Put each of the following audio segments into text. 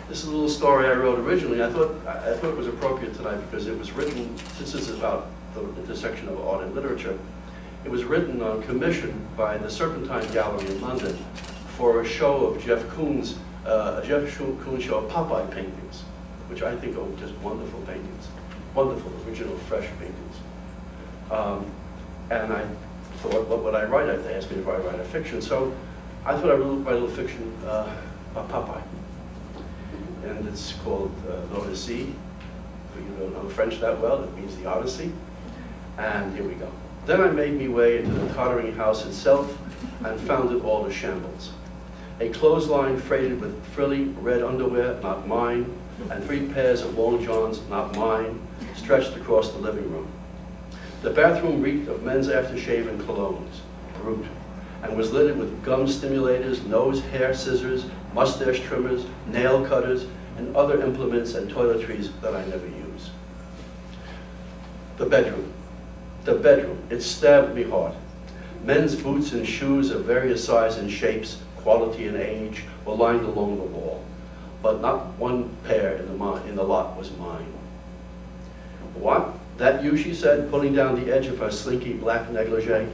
This is a little story I wrote originally. I thought it was appropriate tonight because it was written, since this is about the intersection of art and literature, it was written on commission by the Serpentine Gallery in London for a show of Jeff Koons show of Popeye paintings, which I think are just wonderful paintings, wonderful, original, fresh paintings. And I thought, what would I write? They asked me if I write a fiction, so I thought I would write a little fiction about Popeye. And it's called L'Odyssée. For you don't know French that well, it means the Odyssey. And here we go. Then I made me way into the tottering house itself and found it all a shambles. A clothesline freighted with frilly red underwear, not mine, and 3 pairs of long johns, not mine, stretched across the living room. The bathroom reeked of men's aftershave and colognes, brute, and was littered with gum stimulators, nose hair scissors, mustache trimmers, nail cutters, and other implements and toiletries that I never use. The bedroom. The bedroom. It stabbed me hard. Men's boots and shoes of various sizes and shapes, quality and age, were lined along the wall, but not one pair in the lot was mine. What? That you, she said, pulling down the edge of her slinky black negligee.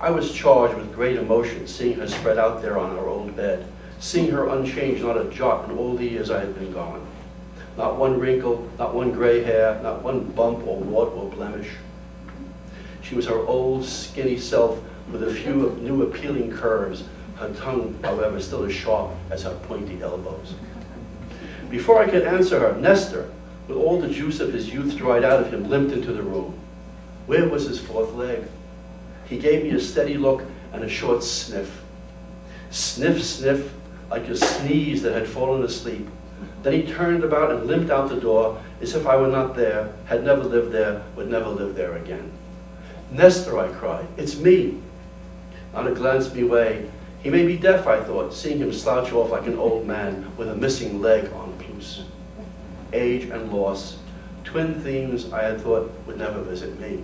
I was charged with great emotion seeing her spread out there on her old bed, seeing her unchanged, not a jot in all the years I had been gone. Not one wrinkle, not one gray hair, not one bump or wart or blemish. She was her old, skinny self with a few new appealing curves, her tongue, however, still as sharp as her pointy elbows. Before I could answer her, Nestor, with all the juice of his youth dried out of him, limped into the room. Where was his 4th leg? He gave me a steady look and a short sniff. Sniff, sniff, like a sneeze that had fallen asleep. Then he turned about and limped out the door as if I were not there, had never lived there, would never live there again. Nestor, I cried, it's me. Anna glanced me away. He may be deaf, I thought, seeing him slouch off like an old man with a missing leg on plus. Age and loss, twin themes I had thought would never visit me.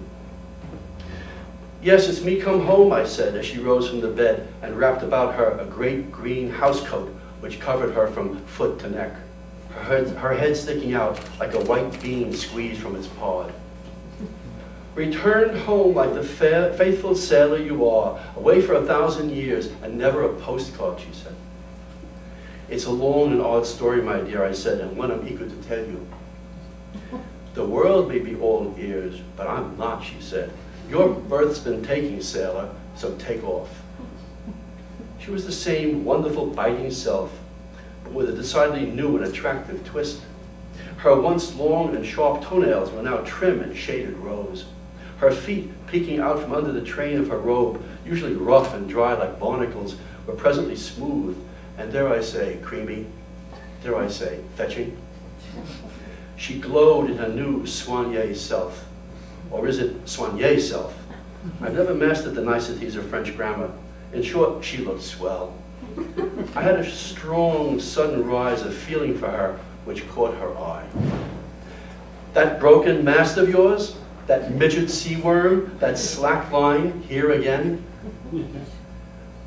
Yes, it's me come home, I said as she rose from the bed and wrapped about her a great green housecoat which covered her from foot to neck, her head sticking out like a white bean squeezed from its pod. Returned home like the faithful sailor you are, away for 1,000 years, and never a postcard, she said. It's a long and odd story, my dear, I said, and one I'm eager to tell you. The world may be all ears, but I'm not, she said. Your birth's been taking, sailor, so take off. She was the same wonderful, biting self, but with a decidedly new and attractive twist. Her once long and sharp toenails were now trim and shaded rose. Her feet, peeking out from under the train of her robe, usually rough and dry like barnacles, were presently smooth, and dare I say, creamy, dare I say, fetching. She glowed in her new soigné self. Or is it soigné self? I've never mastered the niceties of French grammar. In short, she looked swell. I had a strong, sudden rise of feeling for her, which caught her eye. That broken mast of yours? That midget sea worm? That slack line? Here again?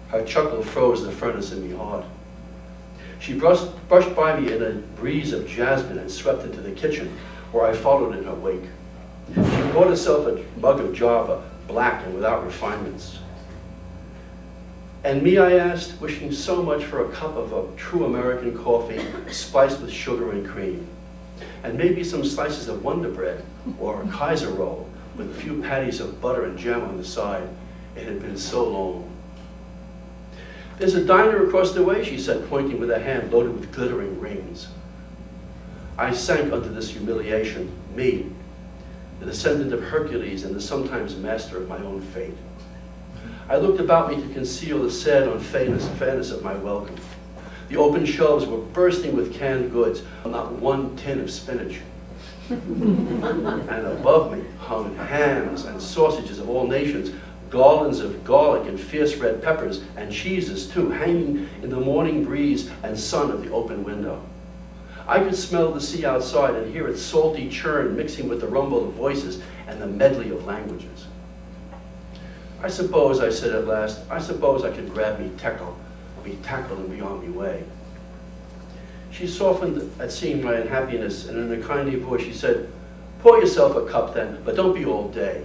Her chuckle froze the furnace in me hard. She brushed by me in a breeze of jasmine and swept into the kitchen, where I followed in her wake. She poured herself a mug of Java, black and without refinements. And me, I asked, wishing so much for a cup of a true American coffee, spiced with sugar and cream, and maybe some slices of Wonder Bread, or a Kaiser roll, with a few patties of butter and jam on the side. It had been so long. There's a diner across the way, she said, pointing with a hand loaded with glittering rings. I sank under this humiliation, me, the descendant of Hercules and the sometimes master of my own fate. I looked about me to conceal the sad unfairness of my welcome. The open shelves were bursting with canned goods, not one tin of spinach. And above me hung hams and sausages of all nations, garlands of garlic and fierce red peppers, and cheeses too, hanging in the morning breeze and sun of the open window. I could smell the sea outside and hear its salty churn mixing with the rumble of voices and the medley of languages. I suppose, I said at last, I suppose I could grab me tackle, be tackled and be on me way. She softened at seeing my unhappiness, and in a kindly voice she said, "Pour yourself a cup then, but don't be all day."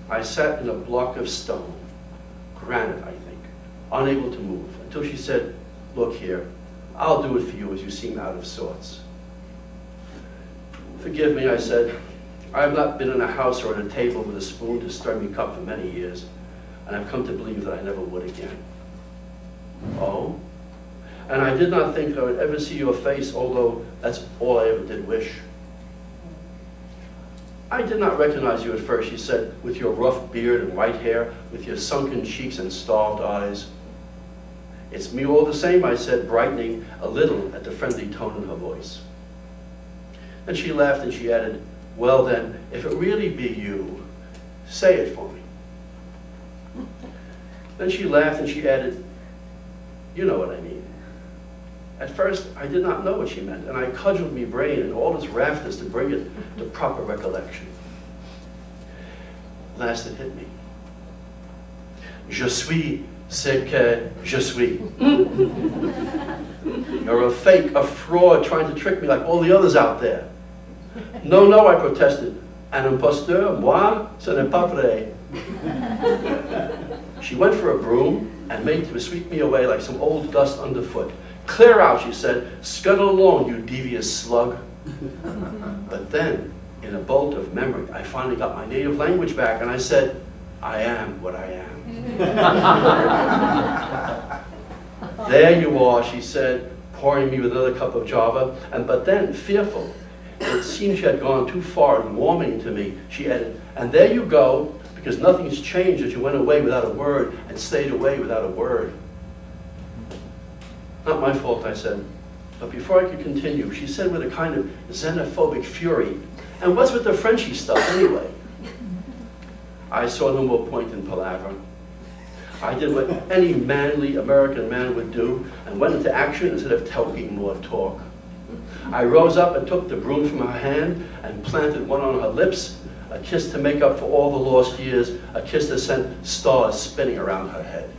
I sat in a block of stone, granite I think, unable to move, until she said, "Look here, I'll do it for you as you seem out of sorts." "Forgive me," I said. "I have not been in a house or at a table with a spoon to stir me cup for many years, and I've come to believe that I never would again." "Oh? And I did not think I would ever see your face, although that's all I ever did wish." "I did not recognize you at first," she said, "with your rough beard and white hair, with your sunken cheeks and starved eyes." "It's me all the same," I said, brightening a little at the friendly tone in her voice. Then she laughed and she added, "Well then, if it really be you, say it for me." Then she laughed and she added, "You know what I mean." At first, I did not know what she meant, and I cudgeled me brain and all its rafters to bring it to proper recollection. Last it hit me. "Je suis ce que je suis." "You're a fake, a fraud, trying to trick me like all the others out there." "No, no," I protested. "Un imposteur, moi, ce n'est pas vrai." She went for a broom and made to sweep me away like some old dust underfoot. "Clear out," she said. "Scuttle along, you devious slug." But then, in a bolt of memory, I finally got my native language back, and I said, "I am what I am." "There you are," she said, pouring me with another cup of Java, but then, fearful, it seemed she had gone too far in warming to me, she added, "And there you go, because nothing's changed as you went away without a word and stayed away without a word." "Not my fault," I said. But before I could continue, she said with a kind of xenophobic fury, "And what's with the Frenchy stuff anyway?" I saw no more point in palaver. I did what any manly American man would do and went into action instead of talking more talk. I rose up and took the broom from her hand and planted one on her lips, a kiss to make up for all the lost years, a kiss that sent stars spinning around her head.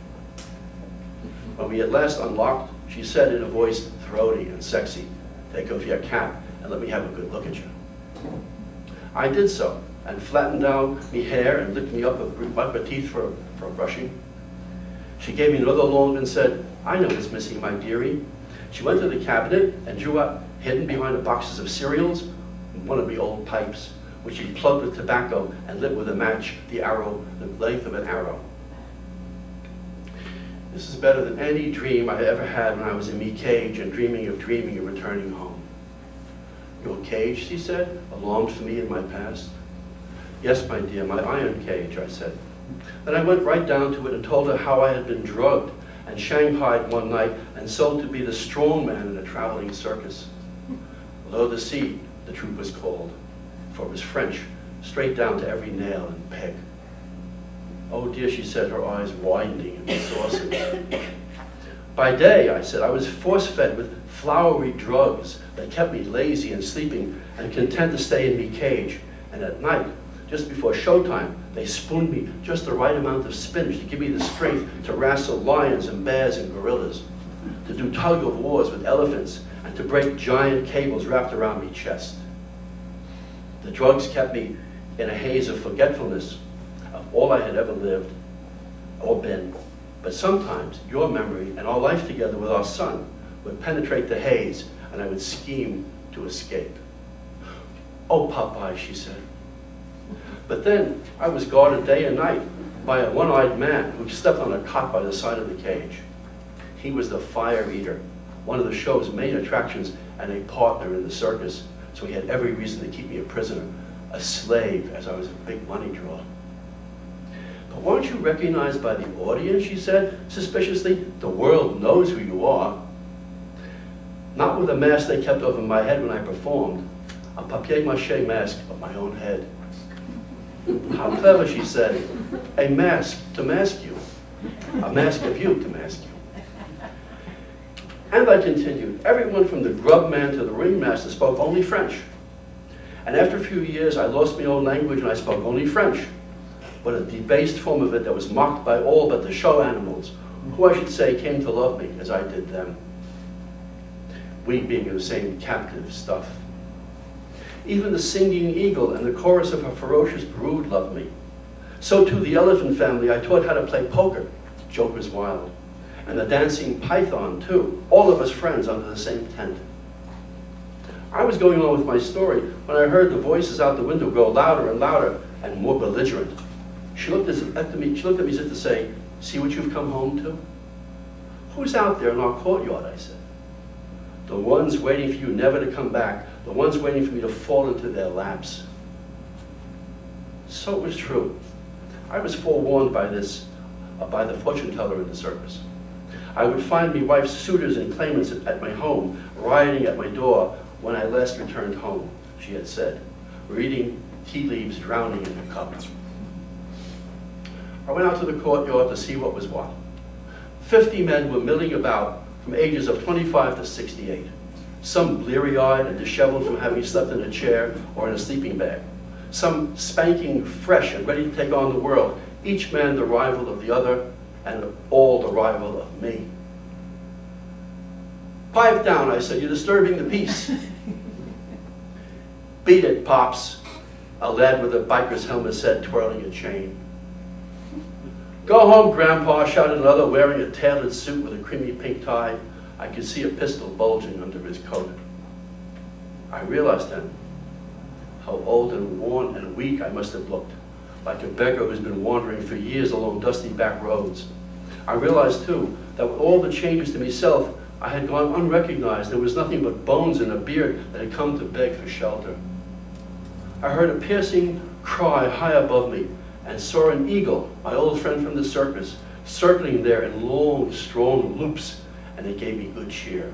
When we at last unlocked, she said in a voice throaty and sexy, "Take off your cap and let me have a good look at you." I did so, and flattened down me hair and licked me up with my teeth for brushing. She gave me another long and said, "I know what's missing, my dearie." She went to the cabinet and drew out, hidden behind the boxes of cereals, one of the old pipes, which she plugged with tobacco and lit with a match, the length of an arrow. "This is better than any dream I ever had when I was in me cage and dreaming of returning home." "Your cage," she said, alarmed for me in my past. "Yes, my dear, my iron cage," I said. Then I went right down to it and told her how I had been drugged and shanghaied one night and sold to be the strong man in a traveling circus. Below the seat, the troupe was called, for it was French, straight down to every nail and peg. "Oh dear," she said, her eyes widening and saucy. "By day," I said, "I was force-fed with flowery drugs that kept me lazy and sleeping and content to stay in me cage. And at night, just before showtime, they spooned me just the right amount of spinach to give me the strength to wrestle lions and bears and gorillas, to do tug-of-wars with elephants, and to break giant cables wrapped around me chest. The drugs kept me in a haze of forgetfulness of all I had ever lived or been. But sometimes your memory and our life together with our son would penetrate the haze, and I would scheme to escape." "Oh, Popeye," she said. But then I was guarded day and night by a one-eyed man who slept on a cot by the side of the cage. He was the fire eater, one of the show's main attractions and a partner in the circus, so he had every reason to keep me a prisoner, a slave, as I was a big money draw. "But weren't you recognized by the audience?" she said suspiciously. "The world knows who you are." "Not with a mask they kept over my head when I performed, a papier-mâché mask of my own head." "How clever," she said. "A mask to mask you. A mask of you to mask you." And I continued, everyone from the grub man to the ringmaster spoke only French. And after a few years, I lost my own language and I spoke only French, but a debased form of it that was mocked by all but the show animals, who I should say came to love me as I did them. we being the same captive stuff. Even the singing eagle and the chorus of her ferocious brood loved me. So too the elephant family I taught how to play poker. The joke was wild. And the dancing python too, all of us friends under the same tent. I was going on with my story when I heard the voices out the window grow louder and louder and more belligerent. She looked at me as if to say, "See what you've come home to?" "Who's out there in our courtyard?" I said. "The ones waiting for you never to come back, the ones waiting for me to fall into their laps." So it was true. I was forewarned by this, by the fortune teller in the circus. I would find me wife's suitors and claimants at my home, rioting at my door when I last returned home, she had said, reading tea leaves drowning in her cup. I went out to the courtyard to see what was what. 50 men were milling about from ages of 25 to 68, some bleary-eyed and disheveled from having slept in a chair or in a sleeping bag, some spanking fresh and ready to take on the world, each man the rival of the other, and all the rival of me. "Pipe down," I said, "you're disturbing the peace." "Beat it, Pops," a lad with a biker's helmet said, twirling a chain. "Go home, Grandpa," shouted another, wearing a tailored suit with a creamy pink tie. I could see a pistol bulging under his coat. I realized then how old and worn and weak I must have looked, like a beggar who's been wandering for years along dusty back roads. I realized, too, that with all the changes to myself, I had gone unrecognized. There was nothing but bones and a beard that had come to beg for shelter. I heard a piercing cry high above me and saw an eagle, my old friend from the circus, circling there in long, strong loops, and it gave me good cheer.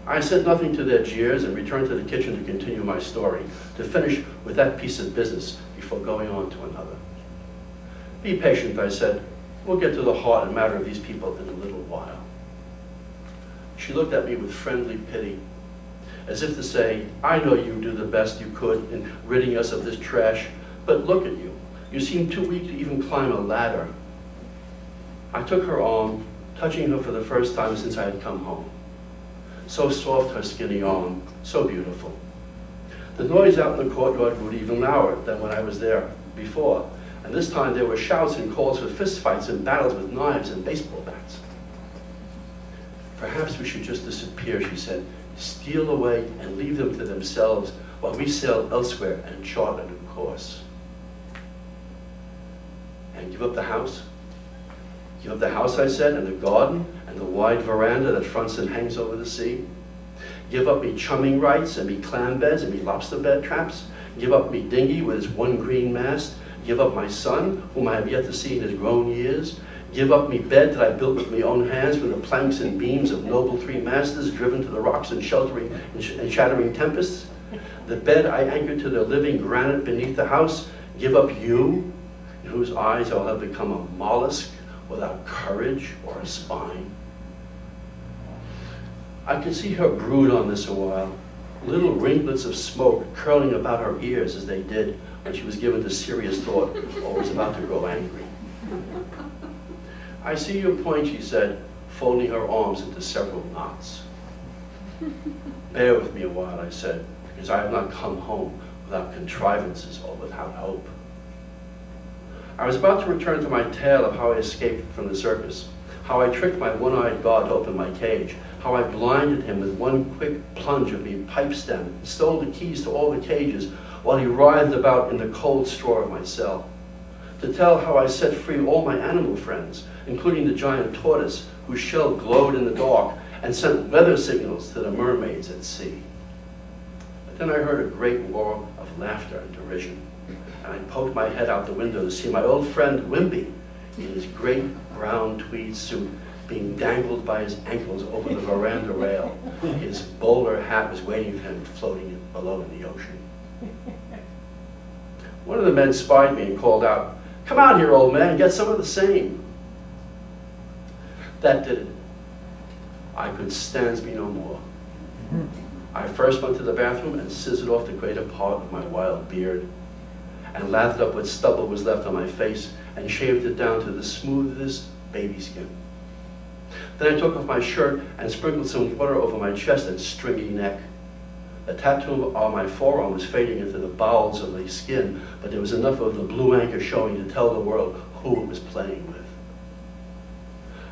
I said nothing to their jeers and returned to the kitchen to continue my story, to finish with that piece of business before going on to another. "Be patient," I said. "We'll get to the heart and matter of these people in a little while." She looked at me with friendly pity, as if to say, "I know you do the best you could in ridding us of this trash, but look at you. You seem too weak to even climb a ladder." I took her arm, touching her for the first time since I had come home. So soft her skinny arm, so beautiful. The noise out in the courtyard grew even louder than when I was there before, and this time there were shouts and calls for fistfights and battles with knives and baseball bats. "Perhaps we should just disappear," she said, "steal away and leave them to themselves while we sail elsewhere and chart a new course." "And give up the house?" "Give up the house," I said, "and the garden, and the wide veranda that fronts and hangs over the sea? Give up me chumming rights, and me clam beds, and me lobster bed traps? Give up me dinghy with its one green mast? Give up my son, whom I have yet to see in his grown years? Give up me bed that I built with my own hands from the planks and beams of noble three masters driven to the rocks and sheltering and shattering tempests? The bed I anchored to the living granite beneath the house? Give up you, in whose eyes I will have become a mollusk without courage or a spine?" I could see her brood on this a while, little ringlets of smoke curling about her ears as they did when she was given to serious thought or was about to grow angry. "I see your point," she said, folding her arms into several knots. "Bear with me a while," I said, "because I have not come home without contrivances or without hope." I was about to return to my tale of how I escaped from the circus, how I tricked my one-eyed guard to open my cage, how I blinded him with one quick plunge of my pipe stem, stole the keys to all the cages while he writhed about in the cold straw of my cell, to tell how I set free all my animal friends, including the giant tortoise whose shell glowed in the dark, and sent weather signals to the mermaids at sea. But then I heard a great roar of laughter and derision, and I poked my head out the window to see my old friend Wimpy in his great brown tweed suit being dangled by his ankles over the veranda rail. His bowler hat was waiting for him floating below in the ocean. One of the men spied me and called out, "Come out here, old man, get some of the same." That did it. I could stand me no more. I first went to the bathroom and scissored off the greater part of my wild beard, and lathered up what stubble was left on my face and shaved it down to the smoothest baby skin. Then I took off my shirt and sprinkled some water over my chest and stringy neck. The tattoo on my forearm was fading into the bowels of the skin, but there was enough of the blue anchor showing to tell the world who it was playing with.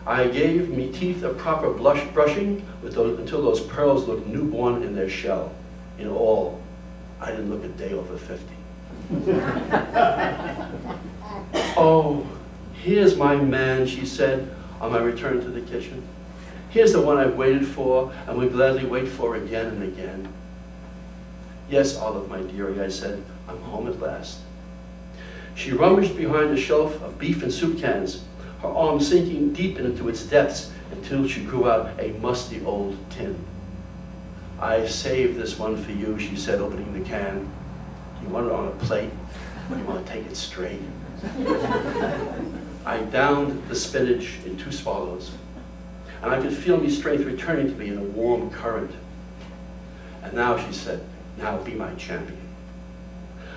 I gave me teeth a proper brushing until those pearls looked newborn in their shell. In all, I didn't look a day over 50. Oh, here's my man, she said on my return to the kitchen. Here's the one I've waited for and would gladly wait for again and again. Yes, Olive, my dearie, I said, I'm home at last. She rummaged behind a shelf of beef and soup cans, her arm sinking deep into its depths until she grew out a musty old tin. I saved this one for you, she said, opening the can. Do you want it on a plate, or do you want to take it straight? I downed the spinach in 2 swallows, and I could feel me strength returning to me in a warm current. And now, she said, now be my champion.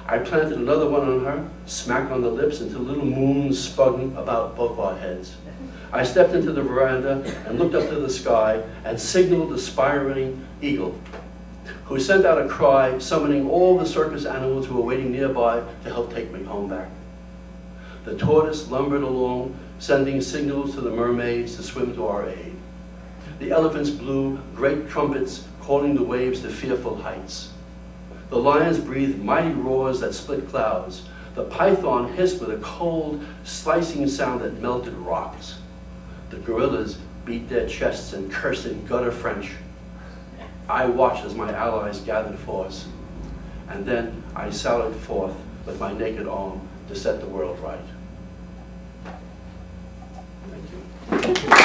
I planted another one on her, smack on the lips, until little moons spun about both our heads. I stepped into the veranda and looked up to the sky and signaled the spiraling eagle, who sent out a cry summoning all the circus animals who were waiting nearby to help take me home back. The tortoise lumbered along, sending signals to the mermaids to swim to our aid. The elephants blew great trumpets, calling the waves to fearful heights. The lions breathed mighty roars that split clouds. The python hissed with a cold, slicing sound that melted rocks. The gorillas beat their chests and cursed in gutter French. I watched as my allies gathered force, and then I sallied forth with my naked arm to set the world right. Thank you.